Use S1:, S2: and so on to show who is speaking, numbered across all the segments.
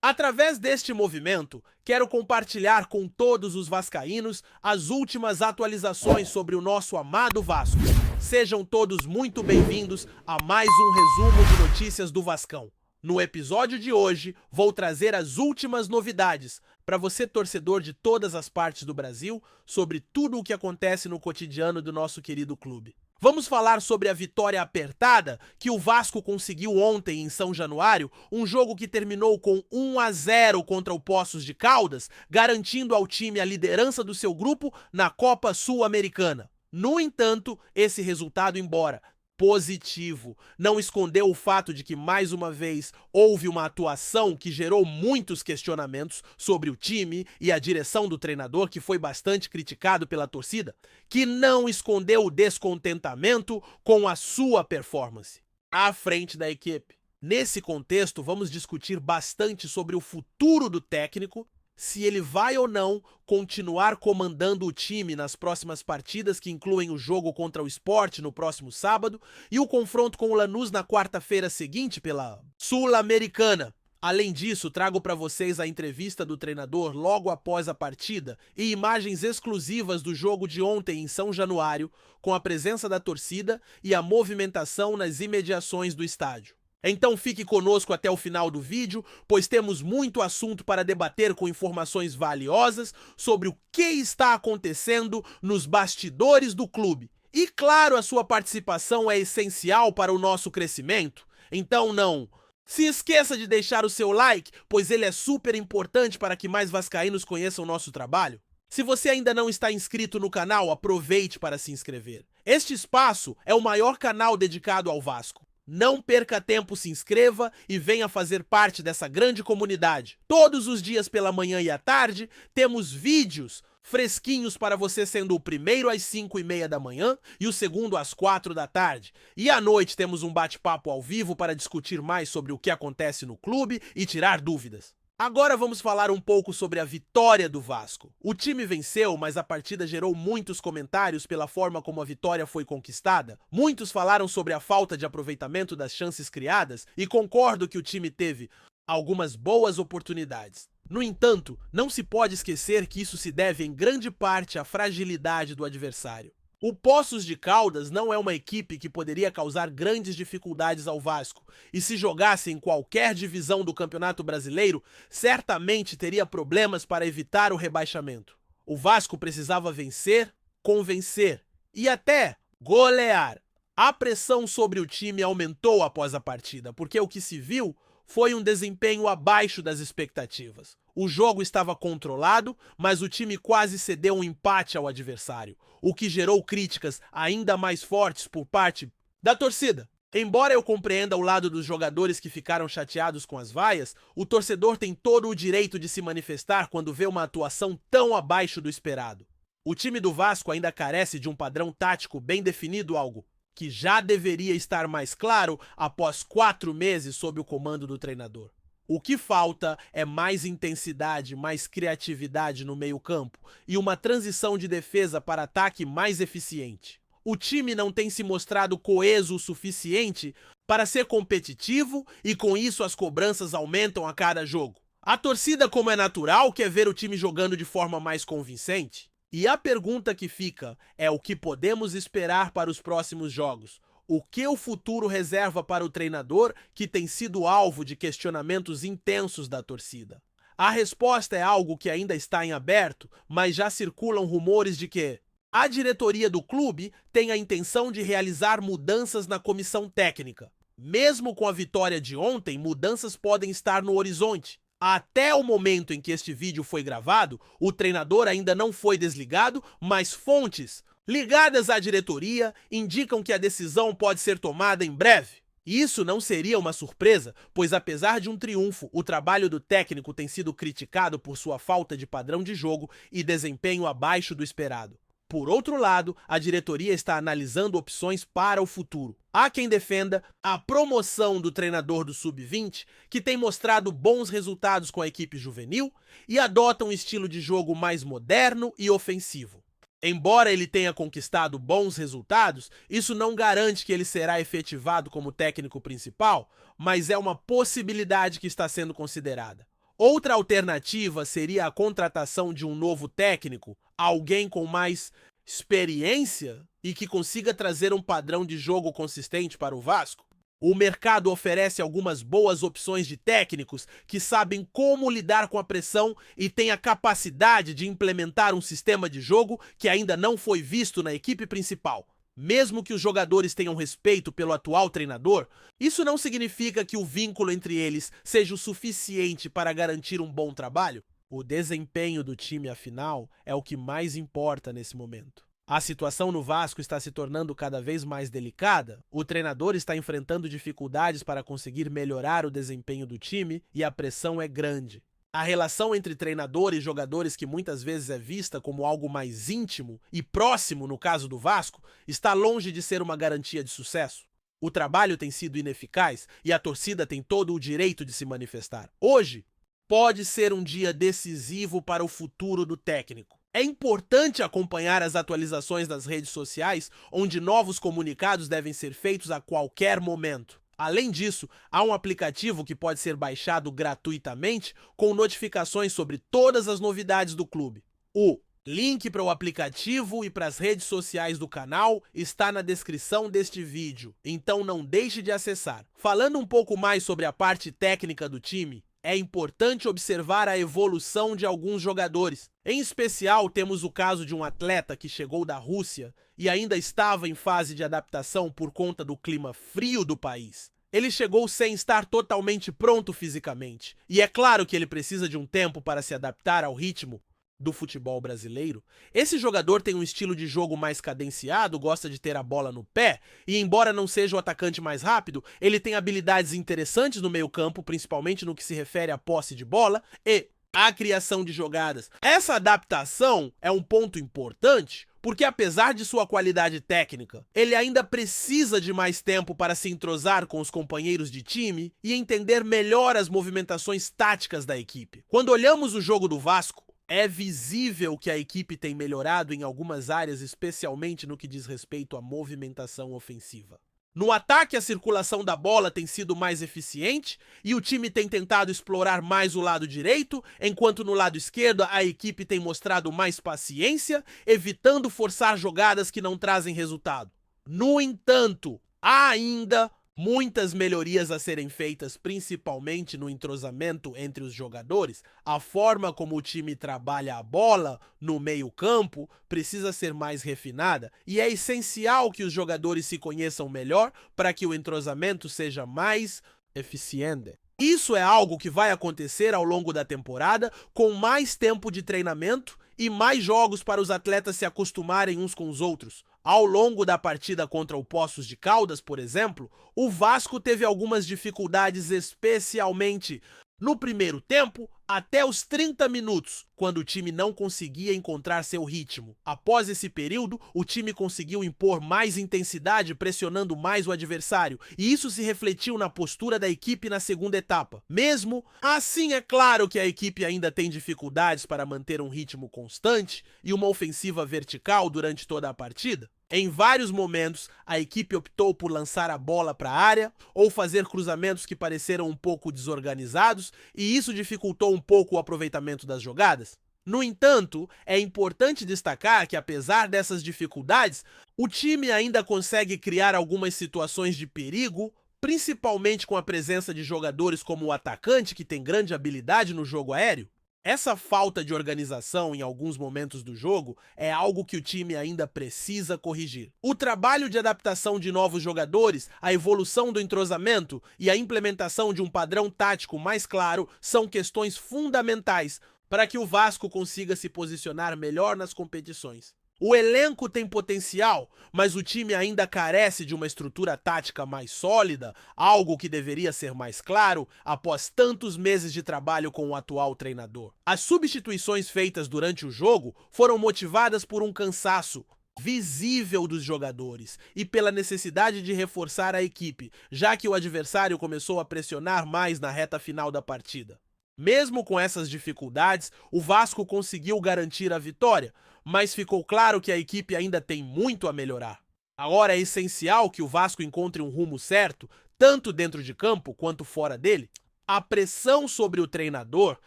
S1: Através deste movimento, quero compartilhar com todos os vascaínos as últimas atualizações sobre o nosso amado Vasco. Sejam todos muito bem-vindos a mais um resumo de notícias do Vascão. No episódio de hoje, vou trazer as últimas novidades para você, torcedor de todas as partes do Brasil, sobre tudo o que acontece no cotidiano do nosso querido clube. Vamos falar sobre a vitória apertada que o Vasco conseguiu ontem em São Januário, um jogo que terminou com 1-0 contra o Poços de Caldas, garantindo ao time a liderança do seu grupo na Copa Sul-Americana. No entanto, esse resultado, embora positivo, não escondeu o fato de que, mais uma vez, houve uma atuação que gerou muitos questionamentos sobre o time e a direção do treinador, que foi bastante criticado pela torcida, que não escondeu o descontentamento com a sua performance à frente da equipe. Nesse contexto, vamos discutir bastante sobre o futuro do técnico, se ele vai ou não continuar comandando o time nas próximas partidas, que incluem o jogo contra o Sport no próximo sábado e o confronto com o Lanús na quarta-feira seguinte pela Sul-Americana. Além disso, trago para vocês a entrevista do treinador logo após a partida e imagens exclusivas do jogo de ontem em São Januário, com a presença da torcida e a movimentação nas imediações do estádio. Então fique conosco até o final do vídeo, pois temos muito assunto para debater com informações valiosas sobre o que está acontecendo nos bastidores do clube. E claro, a sua participação é essencial para o nosso crescimento, então não se esqueça de deixar o seu like, pois ele é super importante para que mais vascaínos conheçam o nosso trabalho. Se você ainda não está inscrito no canal, aproveite para se inscrever. Este espaço é o maior canal dedicado ao Vasco. Não perca tempo, se inscreva e venha fazer parte dessa grande comunidade. Todos os dias pela manhã e à tarde, temos vídeos fresquinhos para você, sendo o primeiro às 5:30 da manhã e o segundo às 4 da tarde. E à noite temos um bate-papo ao vivo para discutir mais sobre o que acontece no clube e tirar dúvidas. Agora vamos falar um pouco sobre a vitória do Vasco. O time venceu, mas a partida gerou muitos comentários pela forma como a vitória foi conquistada. Muitos falaram sobre a falta de aproveitamento das chances criadas e concordo que o time teve algumas boas oportunidades. No entanto, não se pode esquecer que isso se deve em grande parte à fragilidade do adversário. O Poços de Caldas não é uma equipe que poderia causar grandes dificuldades ao Vasco, e se jogasse em qualquer divisão do Campeonato Brasileiro, certamente teria problemas para evitar o rebaixamento. O Vasco precisava vencer, convencer e até golear. A pressão sobre o time aumentou após a partida, porque o que se viu foi um desempenho abaixo das expectativas. O jogo estava controlado, mas o time quase cedeu um empate ao adversário, o que gerou críticas ainda mais fortes por parte da torcida. Embora eu compreenda o lado dos jogadores que ficaram chateados com as vaias, o torcedor tem todo o direito de se manifestar quando vê uma atuação tão abaixo do esperado. O time do Vasco ainda carece de um padrão tático bem definido, algo que já deveria estar mais claro após 4 meses sob o comando do treinador. O que falta é mais intensidade, mais criatividade no meio-campo e uma transição de defesa para ataque mais eficiente. O time não tem se mostrado coeso o suficiente para ser competitivo e com isso as cobranças aumentam a cada jogo. A torcida, como é natural, quer ver o time jogando de forma mais convincente. E a pergunta que fica é o que podemos esperar para os próximos jogos. O que o futuro reserva para o treinador que tem sido alvo de questionamentos intensos da torcida? A resposta é algo que ainda está em aberto, mas já circulam rumores de que a diretoria do clube tem a intenção de realizar mudanças na comissão técnica. Mesmo com a vitória de ontem, mudanças podem estar no horizonte. Até o momento em que este vídeo foi gravado, o treinador ainda não foi desligado, mas fontes ligadas à diretoria indicam que a decisão pode ser tomada em breve. Isso não seria uma surpresa, pois apesar de um triunfo, o trabalho do técnico tem sido criticado por sua falta de padrão de jogo e desempenho abaixo do esperado. Por outro lado, a diretoria está analisando opções para o futuro. Há quem defenda a promoção do treinador do Sub-20, que tem mostrado bons resultados com a equipe juvenil e adota um estilo de jogo mais moderno e ofensivo. Embora ele tenha conquistado bons resultados, isso não garante que ele será efetivado como técnico principal, mas é uma possibilidade que está sendo considerada. Outra alternativa seria a contratação de um novo técnico, alguém com mais experiência e que consiga trazer um padrão de jogo consistente para o Vasco. O mercado oferece algumas boas opções de técnicos que sabem como lidar com a pressão e têm a capacidade de implementar um sistema de jogo que ainda não foi visto na equipe principal. Mesmo que os jogadores tenham respeito pelo atual treinador, isso não significa que o vínculo entre eles seja o suficiente para garantir um bom trabalho. O desempenho do time, afinal, é o que mais importa nesse momento. A situação no Vasco está se tornando cada vez mais delicada, o treinador está enfrentando dificuldades para conseguir melhorar o desempenho do time e a pressão é grande. A relação entre treinador e jogadores, que muitas vezes é vista como algo mais íntimo e próximo no caso do Vasco, está longe de ser uma garantia de sucesso. O trabalho tem sido ineficaz e a torcida tem todo o direito de se manifestar. Hoje, pode ser um dia decisivo para o futuro do técnico. É importante acompanhar as atualizações das redes sociais, onde novos comunicados devem ser feitos a qualquer momento. Além disso, há um aplicativo que pode ser baixado gratuitamente com notificações sobre todas as novidades do clube. O link para o aplicativo e para as redes sociais do canal está na descrição deste vídeo, então não deixe de acessar. Falando um pouco mais sobre a parte técnica do time, é importante observar a evolução de alguns jogadores. Em especial, temos o caso de um atleta que chegou da Rússia e ainda estava em fase de adaptação por conta do clima frio do país. Ele chegou sem estar totalmente pronto fisicamente, e é claro que ele precisa de um tempo para se adaptar ao ritmo do futebol brasileiro. Esse jogador tem um estilo de jogo mais cadenciado, gosta de ter a bola no pé, e embora não seja o atacante mais rápido, ele tem habilidades interessantes no meio-campo, principalmente no que se refere à posse de bola e à criação de jogadas. Essa adaptação é um ponto importante, porque apesar de sua qualidade técnica, ele ainda precisa de mais tempo para se entrosar com os companheiros de time e entender melhor as movimentações táticas da equipe. Quando olhamos o jogo do Vasco, é visível que a equipe tem melhorado em algumas áreas, especialmente no que diz respeito à movimentação ofensiva. No ataque, a circulação da bola tem sido mais eficiente e o time tem tentado explorar mais o lado direito, enquanto no lado esquerdo a equipe tem mostrado mais paciência, evitando forçar jogadas que não trazem resultado. No entanto, há ainda muitas melhorias a serem feitas, principalmente no entrosamento entre os jogadores. A forma como o time trabalha a bola no meio-campo precisa ser mais refinada e é essencial que os jogadores se conheçam melhor para que o entrosamento seja mais eficiente. Isso é algo que vai acontecer ao longo da temporada, com mais tempo de treinamento e mais jogos para os atletas se acostumarem uns com os outros. Ao longo da partida contra o Poços de Caldas, por exemplo, o Vasco teve algumas dificuldades, especialmente no primeiro tempo, até os 30 minutos, quando o time não conseguia encontrar seu ritmo. Após esse período, o time conseguiu impor mais intensidade, pressionando mais o adversário, e isso se refletiu na postura da equipe na segunda etapa. Mesmo assim, é claro que a equipe ainda tem dificuldades para manter um ritmo constante e uma ofensiva vertical durante toda a partida. Em vários momentos, a equipe optou por lançar a bola para a área ou fazer cruzamentos que pareceram um pouco desorganizados, e isso dificultou um pouco o aproveitamento das jogadas. No entanto, é importante destacar que, apesar dessas dificuldades, o time ainda consegue criar algumas situações de perigo, principalmente com a presença de jogadores como o atacante, que tem grande habilidade no jogo aéreo. Essa falta de organização em alguns momentos do jogo é algo que o time ainda precisa corrigir. O trabalho de adaptação de novos jogadores, a evolução do entrosamento e a implementação de um padrão tático mais claro são questões fundamentais para que o Vasco consiga se posicionar melhor nas competições. O elenco tem potencial, mas o time ainda carece de uma estrutura tática mais sólida, algo que deveria ser mais claro após tantos meses de trabalho com o atual treinador. As substituições feitas durante o jogo foram motivadas por um cansaço visível dos jogadores e pela necessidade de reforçar a equipe, já que o adversário começou a pressionar mais na reta final da partida. Mesmo com essas dificuldades, o Vasco conseguiu garantir a vitória, mas ficou claro que a equipe ainda tem muito a melhorar. Agora é essencial que o Vasco encontre um rumo certo, tanto dentro de campo quanto fora dele. A pressão sobre o treinador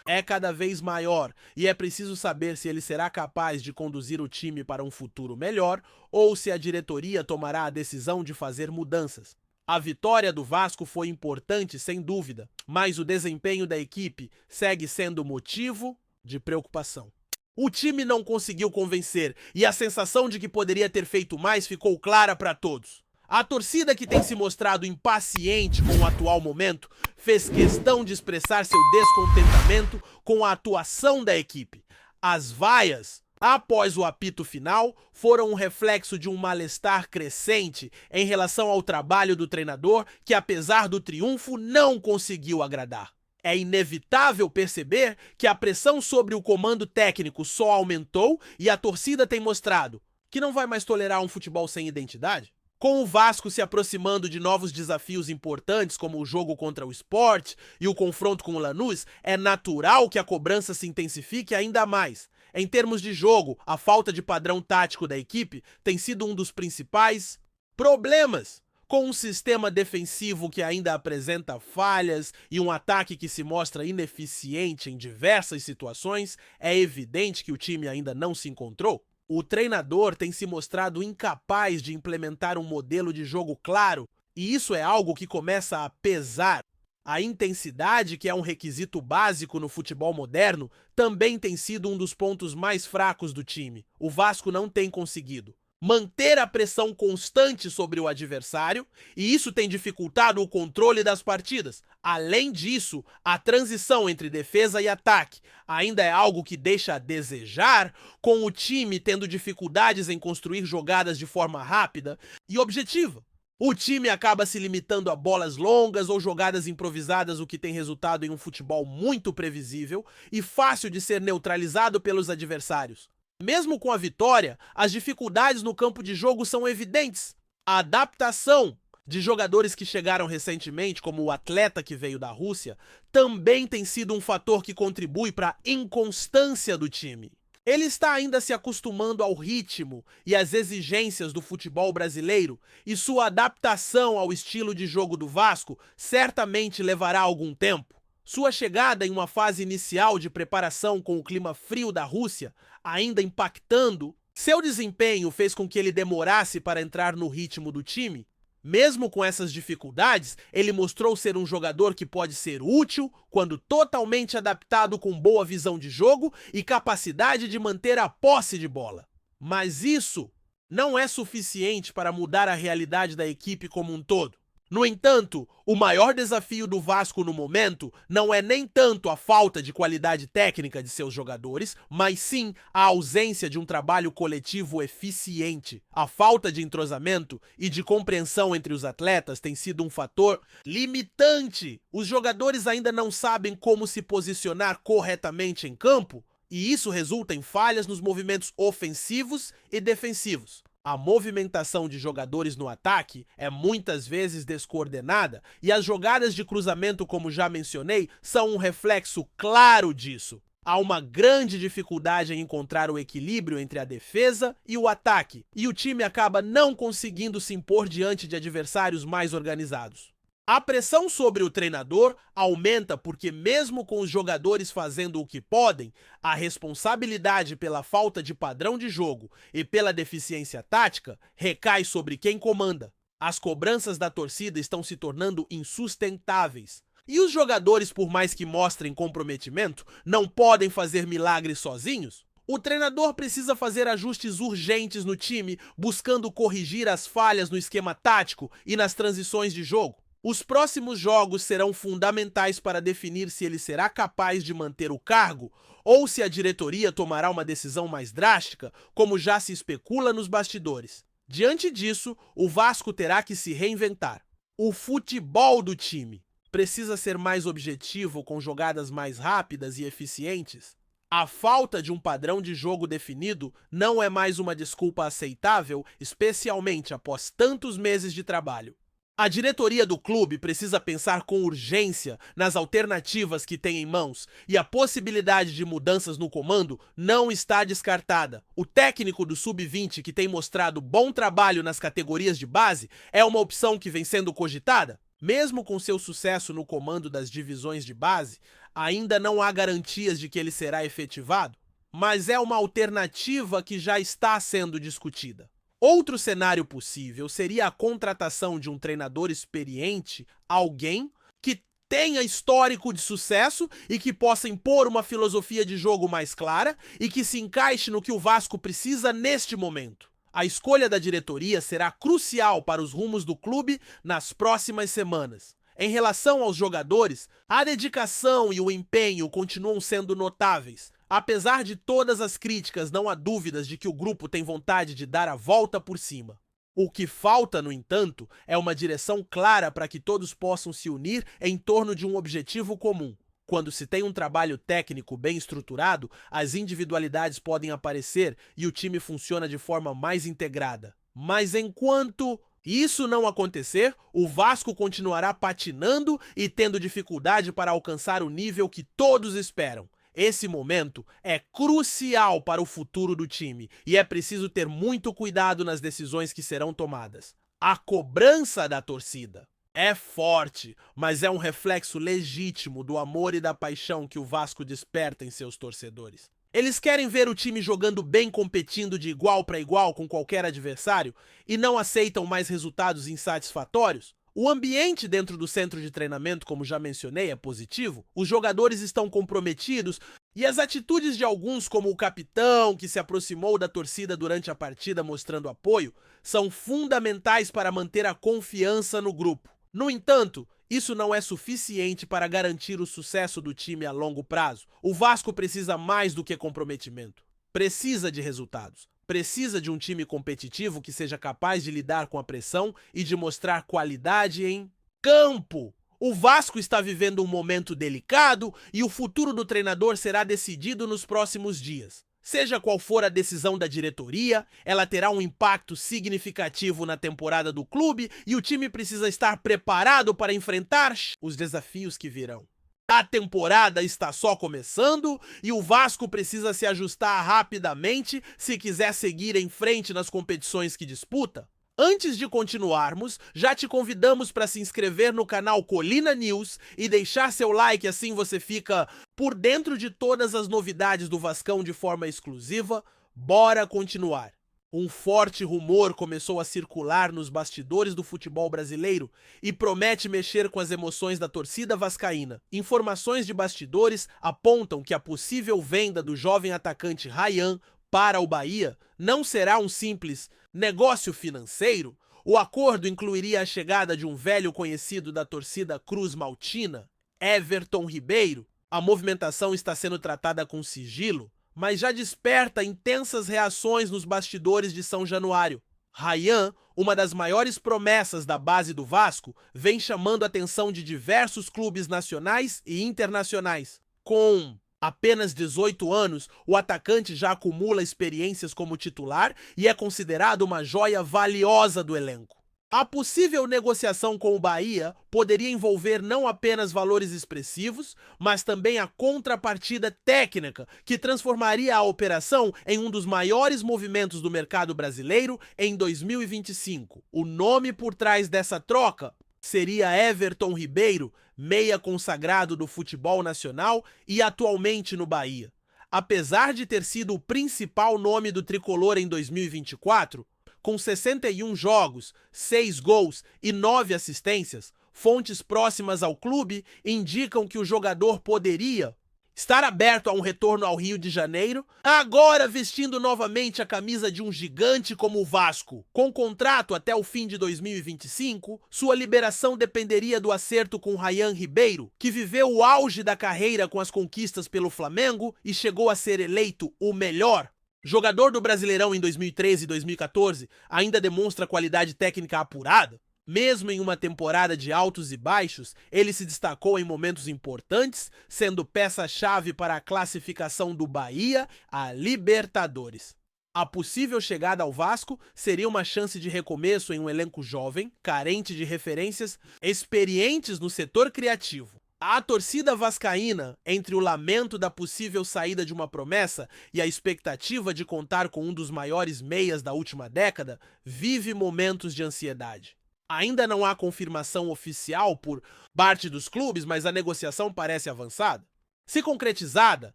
S1: é cada vez maior e é preciso saber se ele será capaz de conduzir o time para um futuro melhor ou se a diretoria tomará a decisão de fazer mudanças. A vitória do Vasco foi importante, sem dúvida, mas o desempenho da equipe segue sendo motivo de preocupação. O time não conseguiu convencer e a sensação de que poderia ter feito mais ficou clara para todos. A torcida, que tem se mostrado impaciente com o atual momento, fez questão de expressar seu descontentamento com a atuação da equipe. As vaias, após o apito final, foram um reflexo de um mal-estar crescente em relação ao trabalho do treinador, que, apesar do triunfo, não conseguiu agradar. É inevitável perceber que a pressão sobre o comando técnico só aumentou e a torcida tem mostrado que não vai mais tolerar um futebol sem identidade. Com o Vasco se aproximando de novos desafios importantes, como o jogo contra o Sport e o confronto com o Lanús, é natural que a cobrança se intensifique ainda mais. Em termos de jogo, a falta de padrão tático da equipe tem sido um dos principais problemas. Com um sistema defensivo que ainda apresenta falhas e um ataque que se mostra ineficiente em diversas situações, é evidente que o time ainda não se encontrou. O treinador tem se mostrado incapaz de implementar um modelo de jogo claro, e isso é algo que começa a pesar. A intensidade, que é um requisito básico no futebol moderno, também tem sido um dos pontos mais fracos do time. O Vasco não tem conseguido manter a pressão constante sobre o adversário, e isso tem dificultado o controle das partidas. Além disso, a transição entre defesa e ataque ainda é algo que deixa a desejar, com o time tendo dificuldades em construir jogadas de forma rápida e objetiva. O time acaba se limitando a bolas longas ou jogadas improvisadas, o que tem resultado em um futebol muito previsível e fácil de ser neutralizado pelos adversários. Mesmo com a vitória, as dificuldades no campo de jogo são evidentes. A adaptação de jogadores que chegaram recentemente, como o atleta que veio da Rússia, também tem sido um fator que contribui para a inconstância do time. Ele está ainda se acostumando ao ritmo e às exigências do futebol brasileiro, e sua adaptação ao estilo de jogo do Vasco certamente levará algum tempo. Sua chegada em uma fase inicial de preparação com o clima frio da Rússia, ainda impactando, seu desempenho fez com que ele demorasse para entrar no ritmo do time. Mesmo com essas dificuldades, ele mostrou ser um jogador que pode ser útil quando totalmente adaptado, com boa visão de jogo e capacidade de manter a posse de bola. Mas isso não é suficiente para mudar a realidade da equipe como um todo. No entanto, o maior desafio do Vasco no momento não é nem tanto a falta de qualidade técnica de seus jogadores, mas sim a ausência de um trabalho coletivo eficiente. A falta de entrosamento e de compreensão entre os atletas tem sido um fator limitante. Os jogadores ainda não sabem como se posicionar corretamente em campo, e isso resulta em falhas nos movimentos ofensivos e defensivos. A movimentação de jogadores no ataque é muitas vezes descoordenada e as jogadas de cruzamento, como já mencionei, são um reflexo claro disso. Há uma grande dificuldade em encontrar o equilíbrio entre a defesa e o ataque, e o time acaba não conseguindo se impor diante de adversários mais organizados. A pressão sobre o treinador aumenta porque, mesmo com os jogadores fazendo o que podem, a responsabilidade pela falta de padrão de jogo e pela deficiência tática recai sobre quem comanda. As cobranças da torcida estão se tornando insustentáveis. E os jogadores, por mais que mostrem comprometimento, não podem fazer milagres sozinhos. O treinador precisa fazer ajustes urgentes no time, buscando corrigir as falhas no esquema tático e nas transições de jogo. Os próximos jogos serão fundamentais para definir se ele será capaz de manter o cargo ou se a diretoria tomará uma decisão mais drástica, como já se especula nos bastidores. Diante disso, o Vasco terá que se reinventar. O futebol do time precisa ser mais objetivo, com jogadas mais rápidas e eficientes. A falta de um padrão de jogo definido não é mais uma desculpa aceitável, especialmente após tantos meses de trabalho. A diretoria do clube precisa pensar com urgência nas alternativas que tem em mãos, e a possibilidade de mudanças no comando não está descartada. O técnico do Sub-20, que tem mostrado bom trabalho nas categorias de base, é uma opção que vem sendo cogitada. Mesmo com seu sucesso no comando das divisões de base, ainda não há garantias de que ele será efetivado, mas é uma alternativa que já está sendo discutida. Outro cenário possível seria a contratação de um treinador experiente, alguém que tenha histórico de sucesso e que possa impor uma filosofia de jogo mais clara e que se encaixe no que o Vasco precisa neste momento. A escolha da diretoria será crucial para os rumos do clube nas próximas semanas. Em relação aos jogadores, a dedicação e o empenho continuam sendo notáveis. Apesar de todas as críticas, não há dúvidas de que o grupo tem vontade de dar a volta por cima. O que falta, no entanto, é uma direção clara para que todos possam se unir em torno de um objetivo comum. Quando se tem um trabalho técnico bem estruturado, as individualidades podem aparecer e o time funciona de forma mais integrada. Mas enquanto isso não acontecer, o Vasco continuará patinando e tendo dificuldade para alcançar o nível que todos esperam. Esse momento é crucial para o futuro do time e é preciso ter muito cuidado nas decisões que serão tomadas. A cobrança da torcida é forte, mas é um reflexo legítimo do amor e da paixão que o Vasco desperta em seus torcedores. Eles querem ver o time jogando bem, competindo de igual para igual com qualquer adversário e não aceitam mais resultados insatisfatórios. O ambiente dentro do centro de treinamento, como já mencionei, é positivo. Os jogadores estão comprometidos e as atitudes de alguns, como o capitão, que se aproximou da torcida durante a partida mostrando apoio, são fundamentais para manter a confiança no grupo. No entanto, isso não é suficiente para garantir o sucesso do time a longo prazo. O Vasco precisa mais do que comprometimento. Precisa de resultados. Precisa de um time competitivo que seja capaz de lidar com a pressão e de mostrar qualidade em campo. O Vasco está vivendo um momento delicado e o futuro do treinador será decidido nos próximos dias. Seja qual for a decisão da diretoria, ela terá um impacto significativo na temporada do clube e o time precisa estar preparado para enfrentar os desafios que virão. A temporada está só começando e o Vasco precisa se ajustar rapidamente se quiser seguir em frente nas competições que disputa. Antes de continuarmos, já te convidamos para se inscrever no canal Colina News e deixar seu like, assim você fica por dentro de todas as novidades do Vascão de forma exclusiva. Bora continuar! Um forte rumor começou a circular nos bastidores do futebol brasileiro e promete mexer com as emoções da torcida vascaína. Informações de bastidores apontam que a possível venda do jovem atacante Ryan para o Bahia não será um simples negócio financeiro. O acordo incluiria a chegada de um velho conhecido da torcida Cruz Maltina, Everton Ribeiro. A movimentação está sendo tratada com sigilo, mas já desperta intensas reações nos bastidores de São Januário. Ryan, uma das maiores promessas da base do Vasco, vem chamando a atenção de diversos clubes nacionais e internacionais. Com apenas 18 anos, o atacante já acumula experiências como titular e é considerado uma joia valiosa do elenco. A possível negociação com o Bahia poderia envolver não apenas valores expressivos, mas também a contrapartida técnica, que transformaria a operação em um dos maiores movimentos do mercado brasileiro em 2025. O nome por trás dessa troca seria Everton Ribeiro, meia consagrado do futebol nacional e atualmente no Bahia. Apesar de ter sido o principal nome do tricolor em 2024, com 61 jogos, 6 gols e 9 assistências, fontes próximas ao clube indicam que o jogador poderia estar aberto a um retorno ao Rio de Janeiro, agora vestindo novamente a camisa de um gigante como o Vasco. Com contrato até o fim de 2025, sua liberação dependeria do acerto com Ryan Ribeiro, que viveu o auge da carreira com as conquistas pelo Flamengo e chegou a ser eleito o melhor jogador do Brasileirão em 2013 e 2014, ainda demonstra qualidade técnica apurada. Mesmo em uma temporada de altos e baixos, ele se destacou em momentos importantes, sendo peça-chave para a classificação do Bahia à Libertadores. A possível chegada ao Vasco seria uma chance de recomeço em um elenco jovem, carente de referências experientes no setor criativo. A torcida vascaína, entre o lamento da possível saída de uma promessa e a expectativa de contar com um dos maiores meias da última década, vive momentos de ansiedade. Ainda não há confirmação oficial por parte dos clubes, mas a negociação parece avançada. Se concretizada,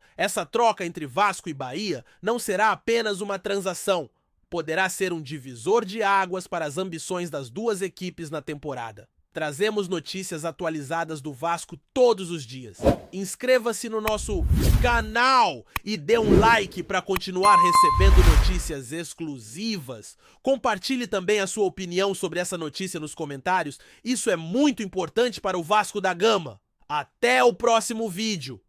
S1: essa troca entre Vasco e Bahia não será apenas uma transação, poderá ser um divisor de águas para as ambições das duas equipes na temporada. Trazemos notícias atualizadas do Vasco todos os dias. Inscreva-se no nosso canal e dê um like para continuar recebendo notícias exclusivas. Compartilhe também a sua opinião sobre essa notícia nos comentários. Isso é muito importante para o Vasco da Gama. Até o próximo vídeo.